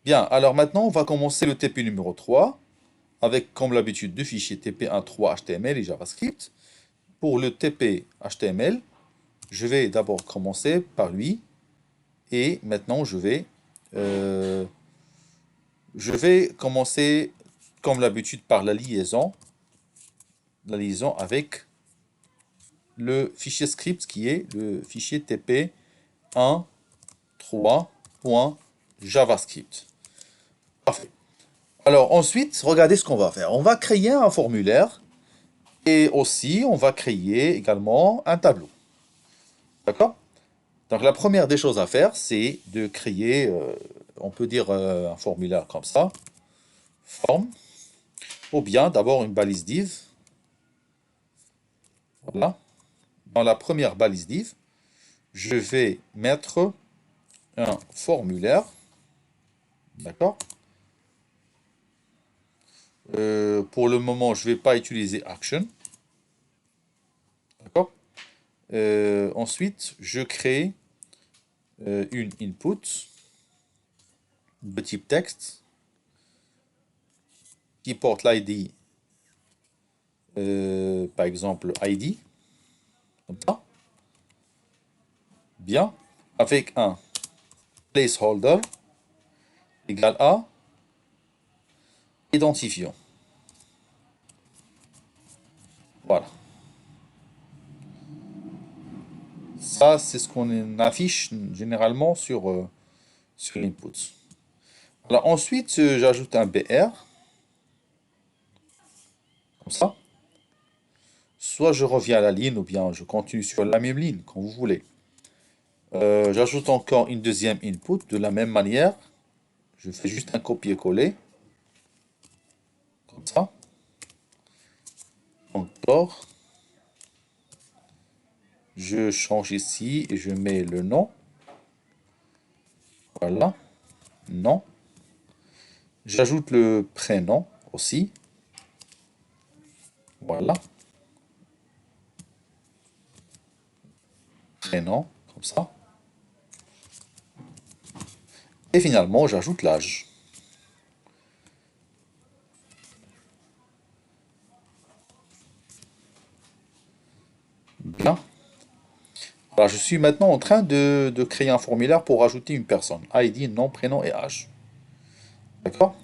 Bien, alors maintenant, on va commencer le TP numéro 3 avec, comme l'habitude, deux fichiers TP1.3 HTML et JavaScript. Pour le TP HTML, je vais d'abord commencer par lui et maintenant je vais commencer, comme l'habitude, par la liaison avec le fichier script qui est le fichier TP1.3.javascript. Parfait. Alors ensuite, regardez ce qu'on va faire. On va créer un formulaire et aussi on va créer également un tableau. D'accord? Donc la première des choses à faire, c'est de créer, on peut dire un formulaire comme ça, form, ou bien d'abord une balise div. Voilà. Dans la première balise div, je vais mettre un formulaire. D'accord? Pour le moment, je ne vais pas utiliser action. D'accord? Ensuite, je crée une input de type texte qui porte l'ID, par exemple ID, comme ça, bien, avec un placeholder égal à identifiant. Voilà. Ça, c'est ce qu'on affiche généralement sur l'input. Alors ensuite, j'ajoute un BR, comme ça. Soit je reviens à la ligne, ou bien je continue sur la même ligne, quand vous voulez. J'ajoute encore une deuxième input de la même manière. Je fais juste un copier-coller, comme ça. Encore. Je change ici et je mets le nom. Voilà. Nom. J'ajoute le prénom aussi. Voilà. Prénom, comme ça. Et finalement, j'ajoute l'âge. Bien. Alors, je suis maintenant en train de créer un formulaire pour ajouter une personne. ID, nom, prénom et âge. D'accord?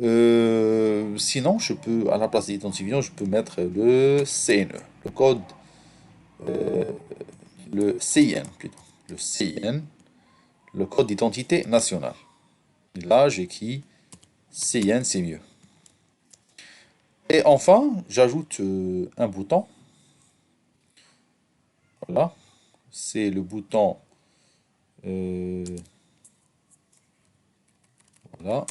Sinon, je peux, à la place d'identifiant, je peux mettre le CNE, le code, le CIN plutôt. Le CIN, le code d'identité nationale. Et là, j'écris CIN, c'est mieux. Et enfin, j'ajoute un bouton. Voilà. C'est le bouton. euh, voilà.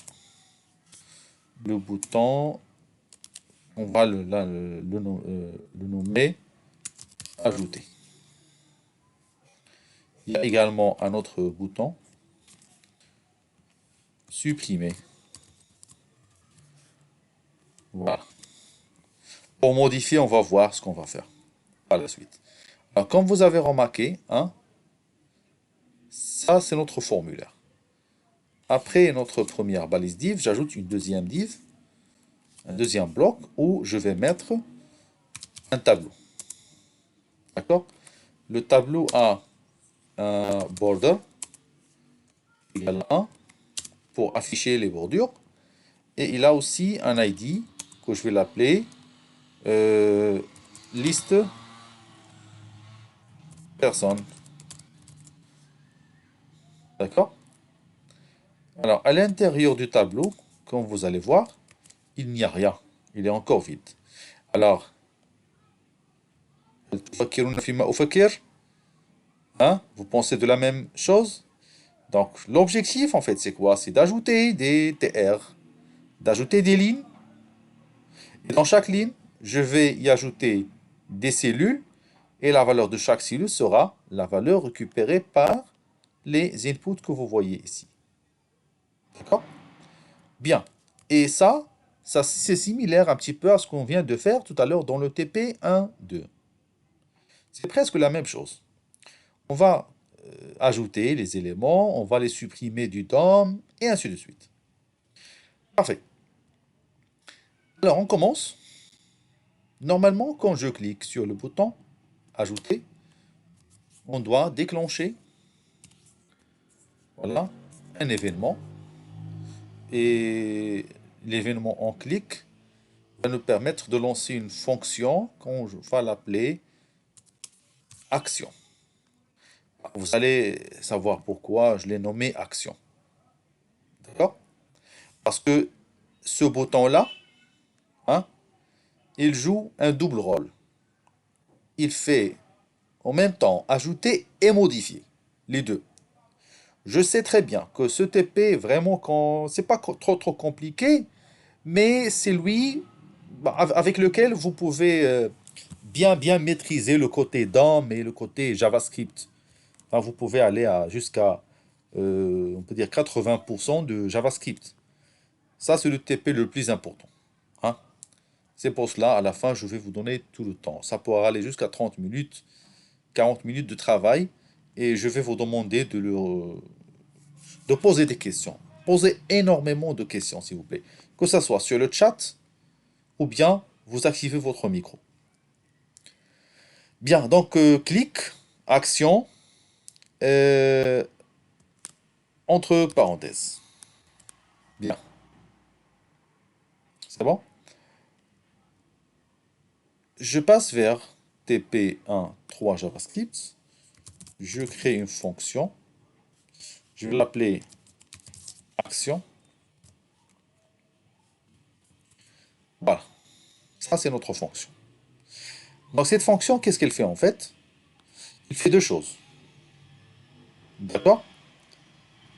Le bouton. On va le nommer ajouter. Il y a également un autre bouton. Supprimer. Voilà. Pour modifier, on va voir ce qu'on va faire par la suite. Alors, comme vous avez remarqué, hein, ça c'est notre formulaire. Après notre première balise div, j'ajoute une deuxième div, un deuxième bloc où je vais mettre un tableau. D'accord? Le tableau a un border égal à 1 pour afficher les bordures. Et il a aussi un ID que je vais l'appeler euh, liste personne. D'accord? Alors, à l'intérieur du tableau, comme vous allez voir, il n'y a rien. Il est encore vide. Alors, hein, vous pensez de la même chose? Donc, l'objectif, en fait, c'est quoi? C'est d'ajouter des TR, d'ajouter des lignes. Et dans chaque ligne, je vais y ajouter des cellules. Et la valeur de chaque cellule sera la valeur récupérée par les inputs que vous voyez ici. D'accord? Bien. Et ça c'est similaire un petit peu à ce qu'on vient de faire tout à l'heure dans le TP 1.2. C'est presque la même chose. On va ajouter les éléments, on va les supprimer du DOM, et ainsi de suite. Parfait. Alors, on commence. Normalement, quand je clique sur le bouton Ajouter, on doit déclencher, voilà, un événement. Et l'événement en clic va nous permettre de lancer une fonction qu'on va l'appeler action. Vous allez savoir pourquoi je l'ai nommé action. D'accord? Parce que ce bouton-là, hein, il joue un double rôle. Il fait en même temps ajouter et modifier, les deux. Je sais très bien que ce TP, vraiment, c'est pas trop compliqué, mais c'est lui avec lequel vous pouvez bien maîtriser le côté DOM et le côté JavaScript. Enfin, vous pouvez aller jusqu'à, on peut dire, 80% de JavaScript. Ça, c'est le TP le plus important. Hein. C'est pour cela, à la fin, je vais vous donner tout le temps. Ça pourra aller jusqu'à 30 minutes, 40 minutes de travail, et je vais vous demander de poser des questions. Posez énormément de questions, s'il vous plaît. Que ce soit sur le chat, ou bien vous activez votre micro. Bien, donc clic, action, euh, entre parenthèses. Bien, c'est bon? Je passe vers TP1.3 JavaScript. Je crée une fonction. Je vais l'appeler action. Voilà, ça c'est notre fonction. Donc cette fonction, qu'est-ce qu'elle fait en fait? Il fait deux choses. D'accord?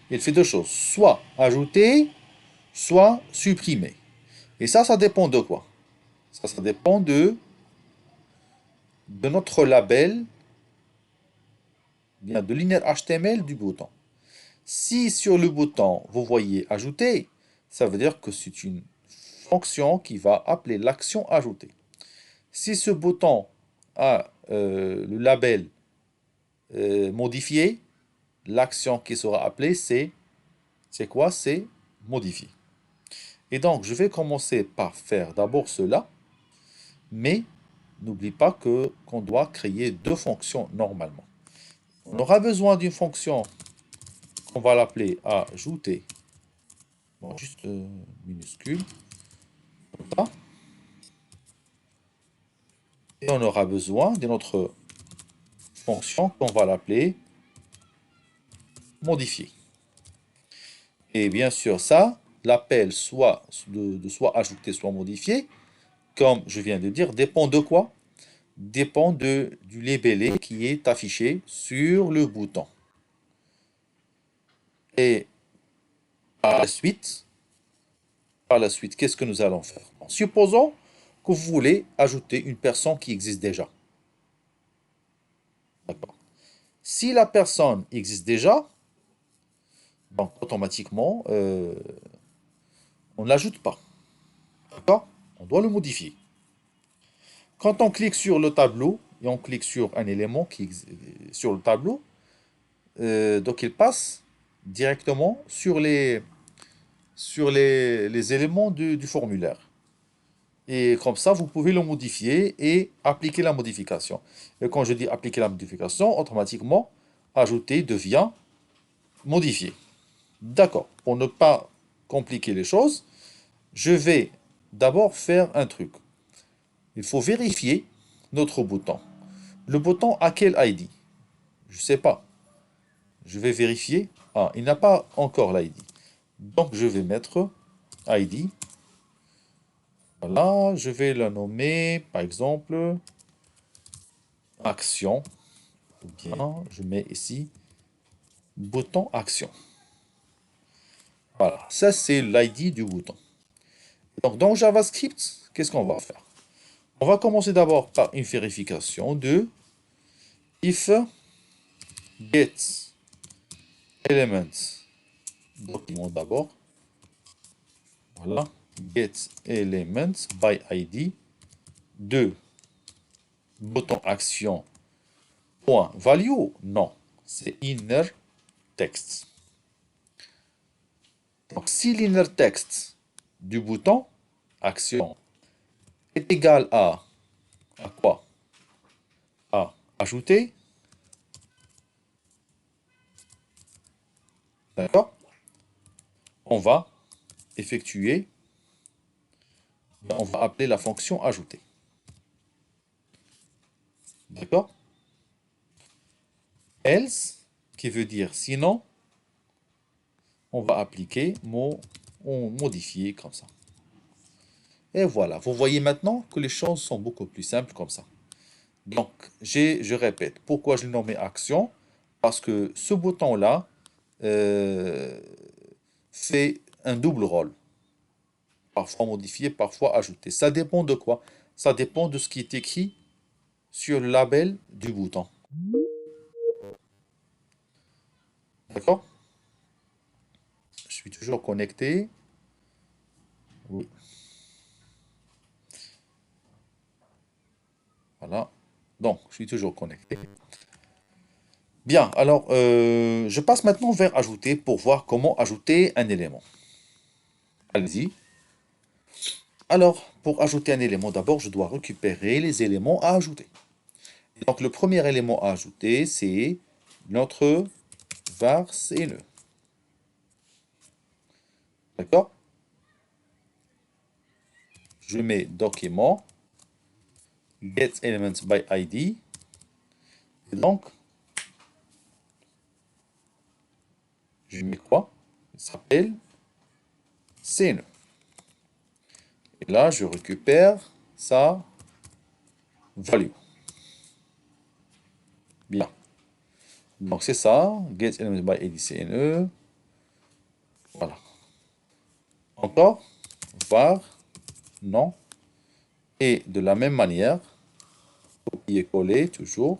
Il fait deux choses. Soit ajouter, soit supprimer. Et ça dépend de quoi? Ça dépend de notre label, bien de linéaire HTML du bouton. Si sur le bouton, vous voyez ajouter, ça veut dire que c'est une fonction qui va appeler l'action ajouter. Si ce bouton a le label modifié, l'action qui sera appelée, c'est quoi? C'est modifier. Et donc, je vais commencer par faire d'abord cela, mais n'oublie pas qu'on doit créer deux fonctions normalement. On aura besoin d'une fonction qu'on va l'appeler ajouter. Bon, juste minuscule. Comme ça. Et on aura besoin d'une autre fonction qu'on va l'appeler modifier. Et bien sûr, ça, l'appel soit ajouter, soit modifier, comme je viens de dire, dépend de quoi? Dépend du libellé qui est affiché sur le bouton. Et par la suite, qu'est-ce que nous allons faire? Supposons que vous voulez ajouter une personne qui existe déjà. D'accord. Si la personne existe déjà, donc automatiquement, on ne l'ajoute pas. D'accord? On doit le modifier. Quand on clique sur le tableau, et on clique sur un élément qui sur le tableau, donc il passe directement sur les éléments du formulaire. Et comme ça, vous pouvez le modifier et appliquer la modification. Et quand je dis appliquer la modification, automatiquement, ajouter devient modifier. D'accord. Pour ne pas compliquer les choses, je vais d'abord faire un truc. Il faut vérifier notre bouton. Le bouton a quel ID? Je ne sais pas. Je vais vérifier. Ah, il n'a pas encore l'ID. Donc, je vais mettre ID. Voilà, je vais la nommer, par exemple, action. Ou bien, je mets ici, bouton action. Voilà, ça c'est l'ID du bouton. Donc, dans JavaScript, qu'est-ce qu'on va faire? On va commencer d'abord par une vérification de if get elements document d'abord. Voilà, get elements by ID de bouton action point value. Non, c'est inner text. Donc, si l'inner text du bouton action est égal à quoi? À ajouter, d'accord? On va effectuer, on va appeler la fonction ajouter. D'accord? Else, qui veut dire sinon, on va appliquer on modifier comme ça. Et voilà, vous voyez maintenant que les choses sont beaucoup plus simples comme ça. Donc, je répète, pourquoi je l'ai nommé action? Parce que ce bouton-là euh, fait un double rôle. Parfois modifié, parfois ajouté. Ça dépend de quoi? Ça dépend de ce qui est écrit sur le label du bouton. D'accord? Je suis toujours connecté. Oui, voilà. Donc, je suis toujours connecté. Bien, alors, je passe maintenant vers ajouter pour voir comment ajouter un élément. Allez-y. Alors, pour ajouter un élément, d'abord, je dois récupérer les éléments à ajouter. Donc, le premier élément à ajouter, c'est notre var CNE. D'accord? Je mets document, get elements by ID. Et donc, je mets quoi? Il s'appelle CNE. Et là, je récupère sa value. Bien. Donc, c'est ça. Get elements by ID CNE. Voilà. Encore, var, non. Et de la même manière, copier-coller toujours.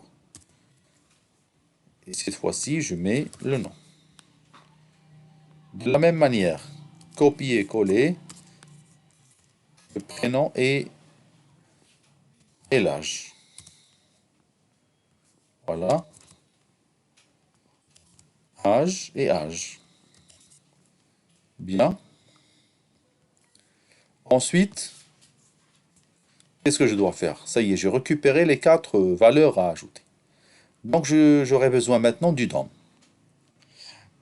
Et cette fois-ci, je mets le nom. De la même manière, copier-coller le prénom et l'âge. Voilà. Âge et âge. Bien. Ensuite, qu'est-ce que je dois faire? Ça y est, j'ai récupéré les 4 valeurs à ajouter. Donc, j'aurai besoin maintenant du DOM.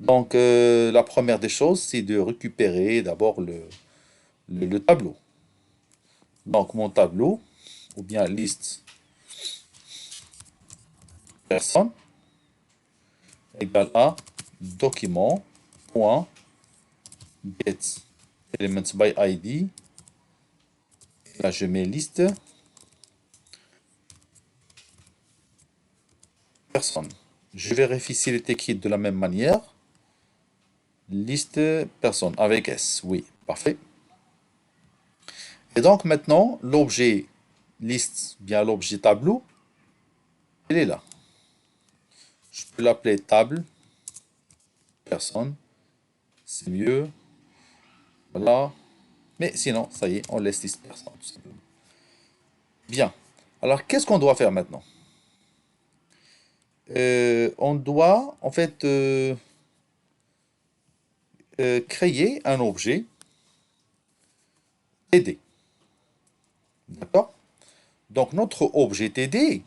Donc, la première des choses, c'est de récupérer d'abord le tableau. Donc, mon tableau, ou bien liste personne, égale à document.get elements by ID. Là, je mets liste personne. Je vérifie s'il est écrit de la même manière. Liste personne avec S. Oui, parfait. Et donc maintenant, l'objet liste, bien l'objet tableau, il est là. Je peux l'appeler table, personne, c'est mieux. Voilà. Mais sinon, ça y est, on laisse liste personne, tout simplement. Bien. Alors, qu'est-ce qu'on doit faire maintenant? On doit, en fait, créer un objet TD. D'accord? Donc, notre objet TD,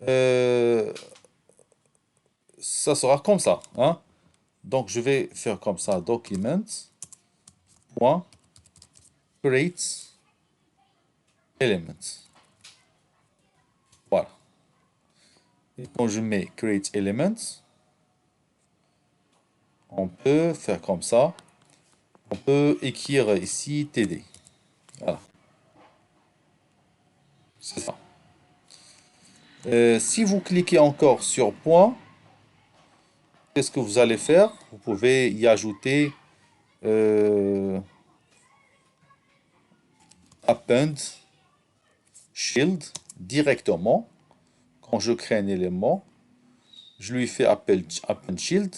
euh, ça sera comme ça. Hein? Donc, je vais faire comme ça, document.create element. Voilà. Et quand je mets create element, on peut faire comme ça. On peut écrire ici TD. Voilà. C'est ça. Si vous cliquez encore sur point, qu'est-ce que vous allez faire? Vous pouvez y ajouter append shield directement. Quand je crée un élément, je lui fais append shield,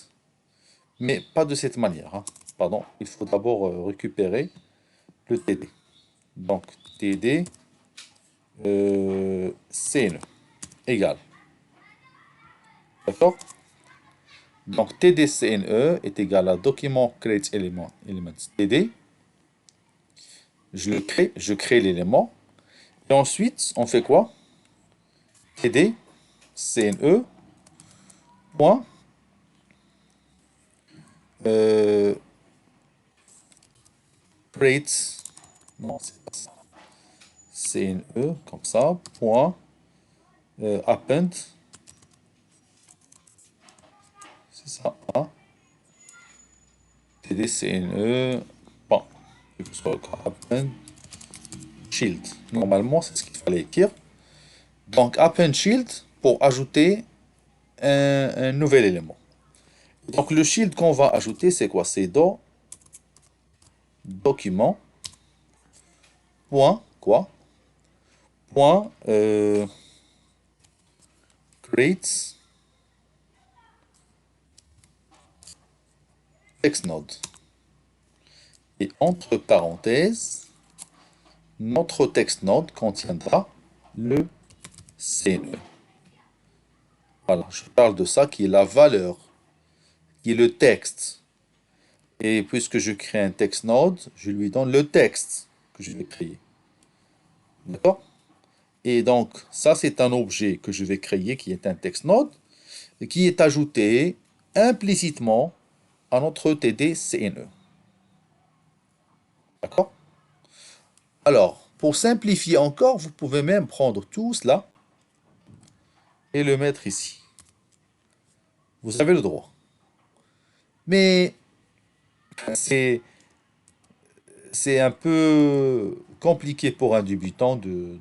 mais pas de cette manière. Hein. Pardon, il faut d'abord récupérer le TD. Donc TD CNE égale. D'accord? Donc tdcne est égal à document create element, elements td. Je crée l'élément. Et ensuite, on fait quoi? td cne point create, non, c'est pas ça. cne comme ça, point append, c'est ça, hein? tdcne, bon, append shield. Normalement, c'est ce qu'il fallait écrire. Donc append shield pour ajouter un nouvel élément. Donc le shield qu'on va ajouter, c'est quoi? C'est document point quoi? Point create text node. Et entre parenthèses, notre text node contiendra le CNE. Voilà, je parle de ça qui est la valeur, qui est le texte. Et puisque je crée un text node, je lui donne le texte que je vais créer. D'accord? Et donc, ça, c'est un objet que je vais créer qui est un text node et qui est ajouté implicitement à notre TD CNE. D'accord? Alors, pour simplifier encore, vous pouvez même prendre tout cela et le mettre ici. Vous avez le droit. Mais c'est un peu compliqué pour un débutant de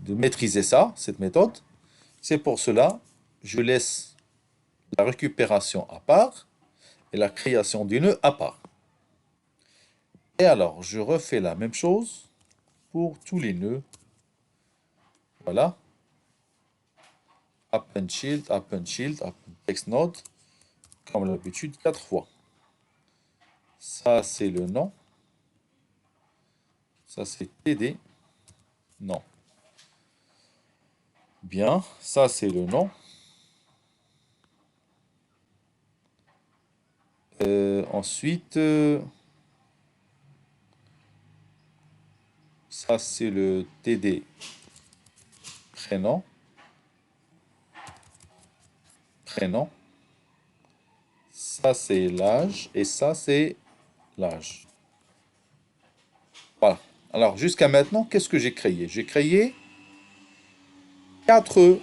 maîtriser ça, cette méthode. C'est pour cela, je laisse la récupération à part et la création du nœud à part. Et alors, je refais la même chose pour tous les nœuds. Voilà. Append shield, append text node, comme d'habitude, 4 fois. Ça, c'est le nom. Ça, c'est TD. Non. Bien. Ça, c'est le nom. Ensuite, ça, c'est le TD prénom. Prénom. Ça, c'est l'âge. Et ça, c'est l'âge. Voilà. Alors, jusqu'à maintenant, qu'est-ce que j'ai créé? J'ai créé 4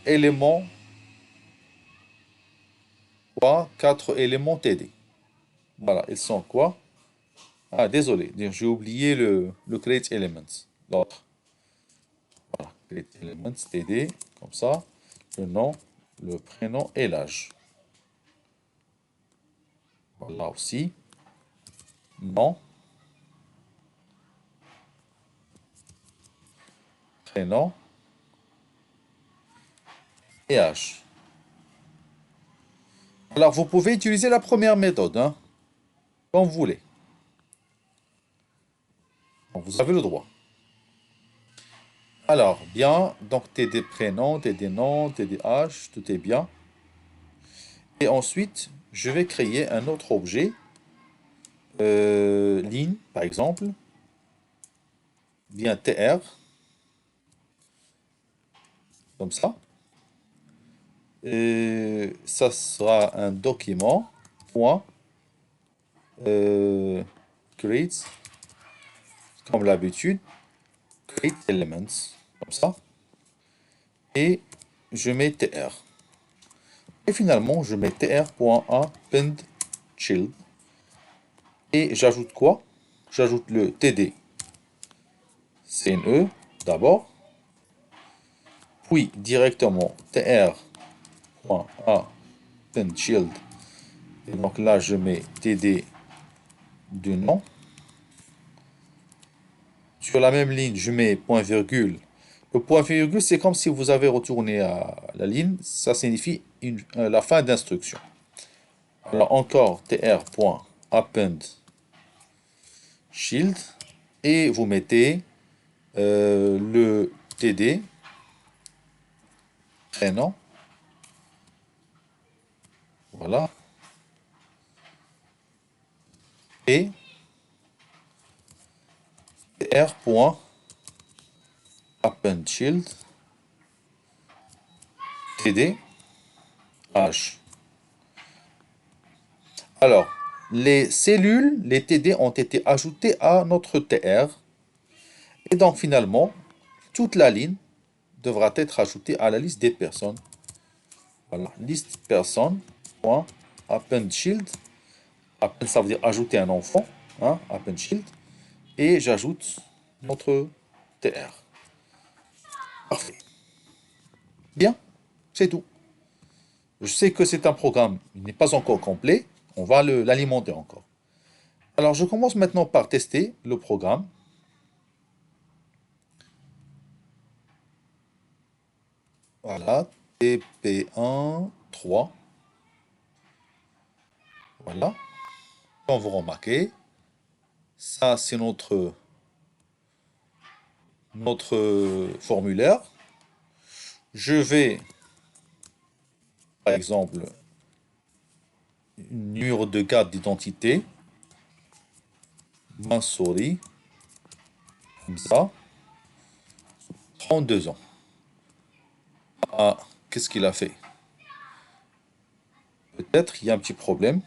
éléments, quoi? 4 éléments TD. Voilà, ils sont quoi? Ah, désolé, j'ai oublié le create elements, l'autre. Voilà, create elements TD, comme ça, le nom, le prénom et l'âge. Voilà aussi, nom, prénom et âge. Alors, vous pouvez utiliser la première méthode, hein, comme vous voulez. Donc, vous avez le droit. Alors, bien, donc TD prénom, TD nom, TD âge, tout est bien. Et ensuite, je vais créer un autre objet, ligne, par exemple, bien TR, comme ça. Et ça sera un document, point, create, comme l'habitude, create elements, comme ça. Et je mets tr. Et finalement, je mets tr.append child. Et j'ajoute quoi? J'ajoute le td cne d'abord, puis directement tr.append child. Et donc là, je mets td du nom. Sur la même ligne, je mets point virgule. Le point virgule, c'est comme si vous avez retourné à la ligne. Ça signifie la fin d'instruction. Alors encore tr.append shield. Et vous mettez le td prénom Voilà. Et r.appendchild td h. Alors, les cellules, les TD ont été ajoutées à notre TR. Et donc, finalement, toute la ligne devra être ajoutée à la liste des personnes. Voilà, liste personnes, point, append shield. Append, ça veut dire ajouter un enfant, hein, append shield. Et j'ajoute notre TR. Parfait. Bien, c'est tout. Je sais que c'est un programme, il n'est pas encore complet. On va l'alimenter encore. Alors, je commence maintenant par tester le programme. Voilà, TP1, 3. Voilà. Comme vous remarquez, ça c'est notre formulaire. Je vais, par exemple, numéro de carte d'identité, Mansouri, comme ça, 32 ans. Ah, qu'est-ce qu'il a fait? Peut-être il y a un petit problème.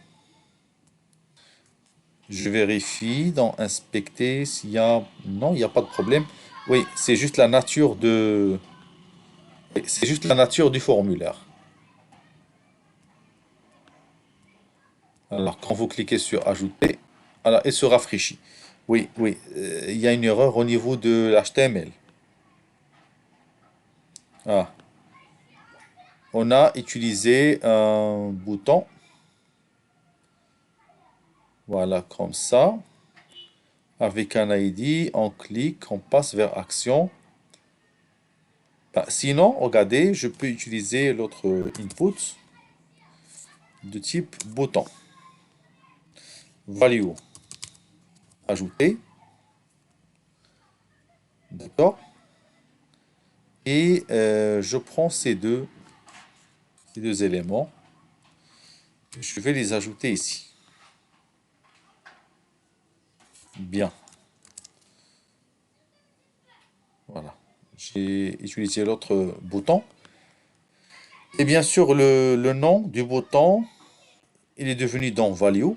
Je vérifie dans inspecter s'il y a... Non, il n'y a pas de problème. Oui, c'est juste la nature de... C'est juste la nature du formulaire. Alors, quand vous cliquez sur ajouter, alors, il se rafraîchit. Oui, oui, il y a une erreur au niveau de l'HTML. Ah, on a utilisé un bouton. Voilà, comme ça. Avec un ID, on clique, on passe vers action. Bah, sinon, regardez, je peux utiliser l'autre input de type bouton. Value. Ajouter. D'accord. Et je prends ces deux éléments. Je vais les ajouter ici. Bien. Voilà. J'ai utilisé l'autre bouton. Et bien sûr, le nom du bouton, il est devenu dans value.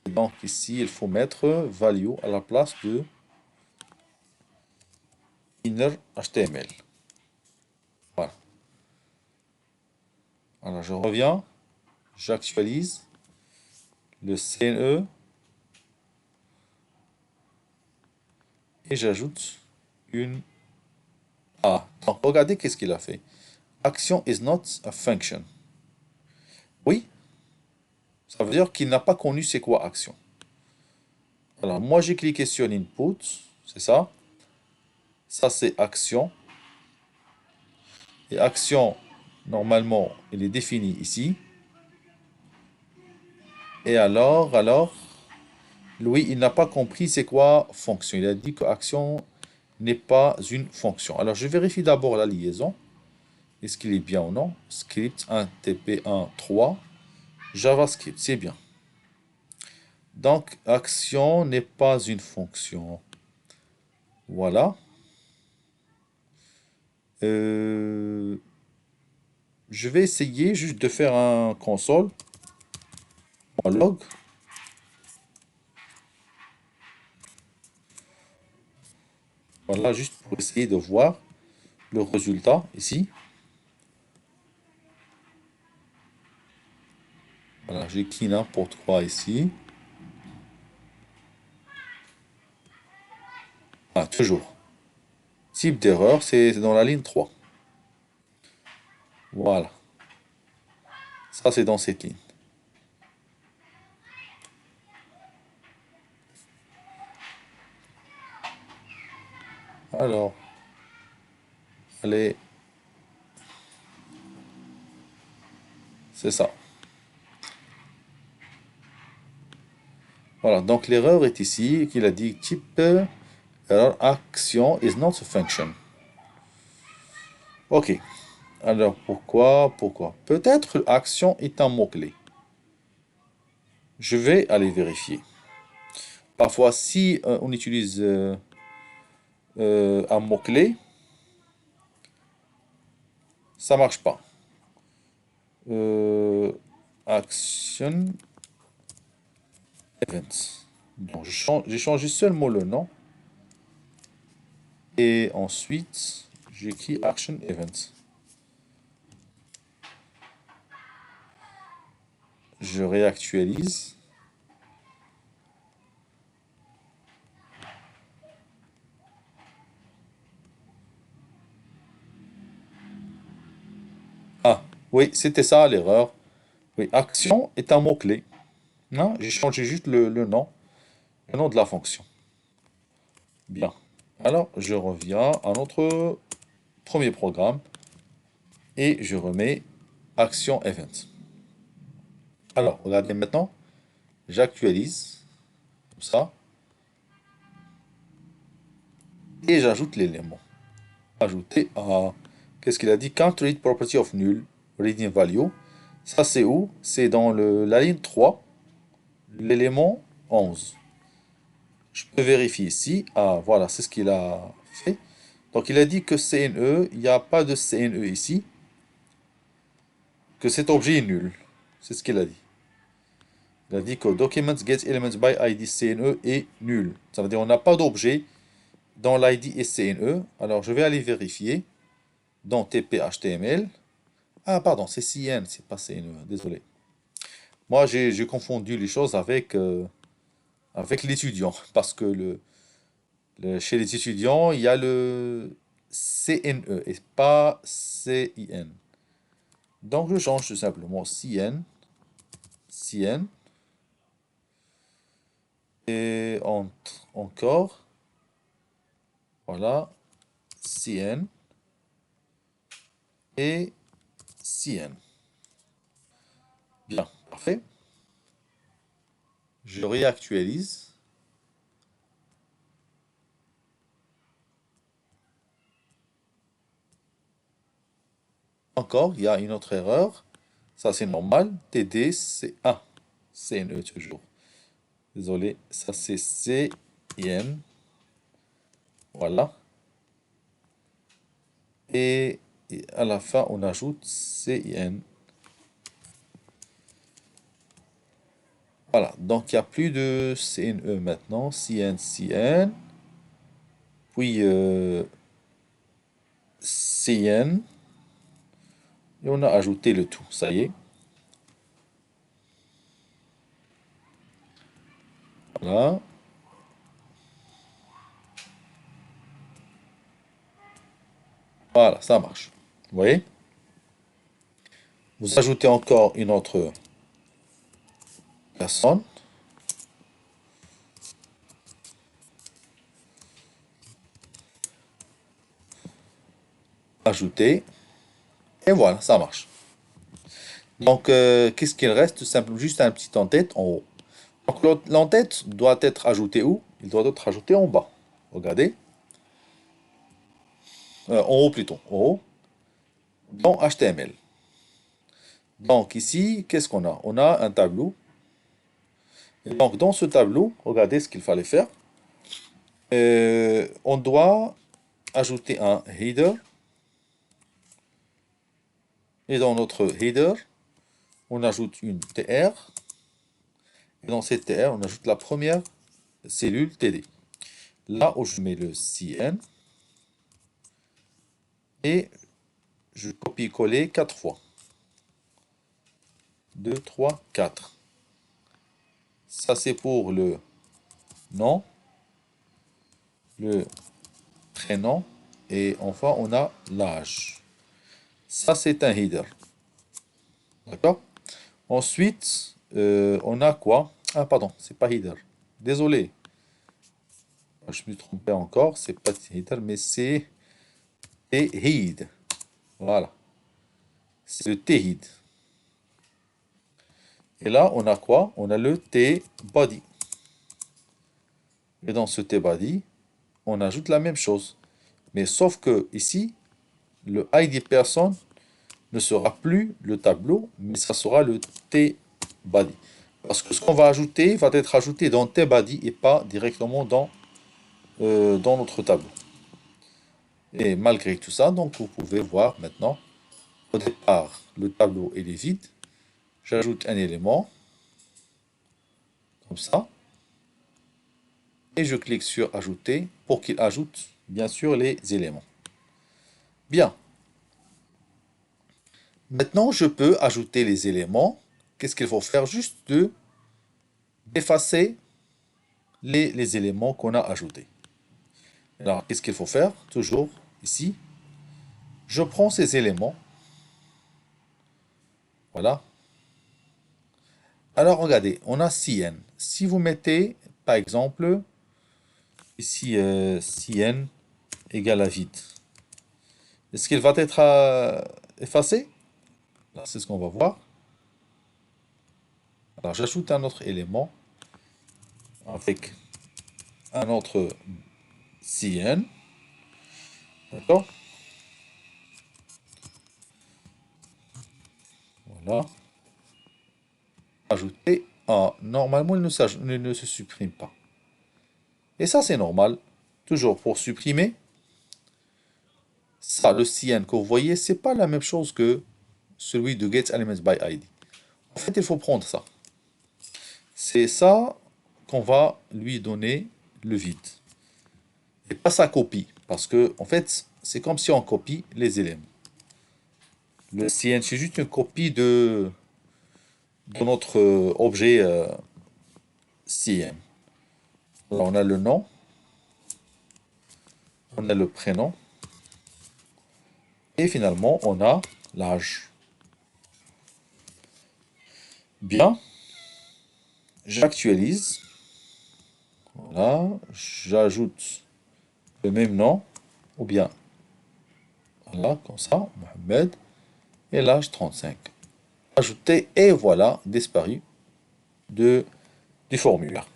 Donc ici, il faut mettre value à la place de inner HTML. Voilà. Alors je reviens, j'actualise le CNE et j'ajoute une A. Donc regardez qu'est-ce qu'il a fait. Action is not a function. Oui, ça veut dire qu'il n'a pas connu c'est quoi action. Alors moi j'ai cliqué sur l'input, c'est ça. Ça c'est action. Et action, normalement, il est défini ici. Et alors, Louis, il n'a pas compris c'est quoi fonction. Il a dit que action n'est pas une fonction. Alors, je vérifie d'abord la liaison. Est-ce qu'il est bien ou non? Script 1 TP1 3 JavaScript, c'est bien. Donc, action n'est pas une fonction. Voilà. Je vais essayer juste de faire un console. Un log. Voilà, juste pour essayer de voir le résultat ici. Voilà, j'écris n'importe quoi ici. Ah, toujours. Type d'erreur, c'est dans la ligne 3. Voilà. Ça, c'est dans cette ligne. Alors, allez, c'est ça. Voilà, donc l'erreur est ici, qu'il a dit type error action is not a function. Ok. Alors, pourquoi? Peut-être action est un mot-clé. Je vais aller vérifier. Parfois, si on utilise un mot-clé, ça marche pas. Euh, action events. Donc, j'ai changé seulement le nom. Et ensuite, j'écris action events. Je réactualise. Ah, oui, c'était ça l'erreur. Oui, action est un mot-clé. Non, j'ai changé juste le nom de la fonction. Bien. Alors, je reviens à notre premier programme et je remets action event. Alors, regardez maintenant, j'actualise, comme ça, et j'ajoute l'élément. Ajouter à, qu'est-ce qu'il a dit? Can't read property of null, reading value. Ça, c'est où? C'est dans la ligne 3, l'élément 11. Je peux vérifier ici. Ah, voilà, c'est ce qu'il a fait. Donc, il a dit que CNE, il n'y a pas de CNE ici, que cet objet est nul. C'est ce qu'il a dit. Il a dit que Documents Get Elements by ID CNE est nul. Ça veut dire qu'on n'a pas d'objet dans l'ID et CNE. Alors, je vais aller vérifier dans TP HTML. Ah, pardon, c'est CN, c'est pas CNE, désolé. Moi, j'ai confondu les choses avec l'étudiant, parce que chez les étudiants, il y a le CNE et pas CIN. Donc, je change tout simplement CN, et encore, voilà, CN et CN. Bien, parfait. Je réactualise. Encore, il y a une autre erreur. Ça, c'est normal. TD, c'est A. CNE toujours. Désolé, ça c'est CN. Voilà. Et à la fin, on ajoute CN. Voilà, donc il n'y a plus de CNE maintenant. CN. Puis CN. Et on a ajouté le tout. Ça y est. Voilà. Voilà, ça marche. Vous voyez? Vous ajoutez encore une autre personne. Ajouter. Et voilà, ça marche. Donc, qu'est-ce qu'il reste? Tout simplement, juste un petit en-tête en haut. Donc, l'en-tête doit être ajouté où? Il doit être ajouté en bas. Regardez. En haut plutôt. En haut. Dans HTML. Donc, ici, qu'est-ce qu'on a? On a un tableau. Et donc, dans ce tableau, regardez ce qu'il fallait faire. On doit ajouter un header. Et dans notre header, on ajoute une TR. Et dans cette TR, on ajoute la première cellule TD. Là où je mets le CN. Et je copie-coller 4 fois. 2, 3, 4. Ça, c'est pour le nom, le prénom, et enfin, on a l'âge. Ça, c'est un header. D'accord? Ensuite, on a quoi? Ah, pardon, c'est pas header. Désolé. Je me trompais encore. C'est pas header, mais c'est head. Voilà. C'est le head. Et là, on a quoi? On a le T-body. Et dans ce T-body, on ajoute la même chose. Mais sauf que ici, le ID personne, ne sera plus le tableau, mais ça sera le tbody. Parce que ce qu'on va ajouter va être ajouté dans tbody et pas directement dans notre tableau. Et malgré tout ça, donc vous pouvez voir maintenant, au départ, le tableau il est vide. J'ajoute un élément, comme ça, et je clique sur ajouter pour qu'il ajoute bien sûr les éléments. Bien. Maintenant, je peux ajouter les éléments. Qu'est-ce qu'il faut faire? Juste d'effacer les éléments qu'on a ajoutés. Alors, qu'est-ce qu'il faut faire? Toujours ici, je prends ces éléments. Voilà. Alors, regardez, on a CN. Si vous mettez, par exemple, ici, CN égale à vide, est-ce qu'il va être effacé? C'est ce qu'on va voir. Alors, j'ajoute un autre élément avec un autre CN. D'accord? Voilà. Ajouter. Ah, normalement, il ne se supprime pas. Et ça, c'est normal. Toujours pour supprimer. Ça, le CN que vous voyez, c'est pas la même chose que celui de getElementsById. En fait, il faut prendre ça. C'est ça qu'on va lui donner le vide. Et pas sa copie. Parce que, en fait, c'est comme si on copie les éléments. Le CN, c'est juste une copie de notre objet CN. Alors, on a le nom, on a le prénom, et finalement, on a l'âge. Bien, j'actualise. Voilà, j'ajoute le même nom, ou bien, voilà, comme ça, Mohamed, et l'âge 35. Ajouter, et voilà, disparu du formulaire.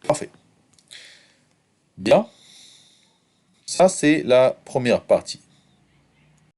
Parfait. Bien, ça c'est la première partie.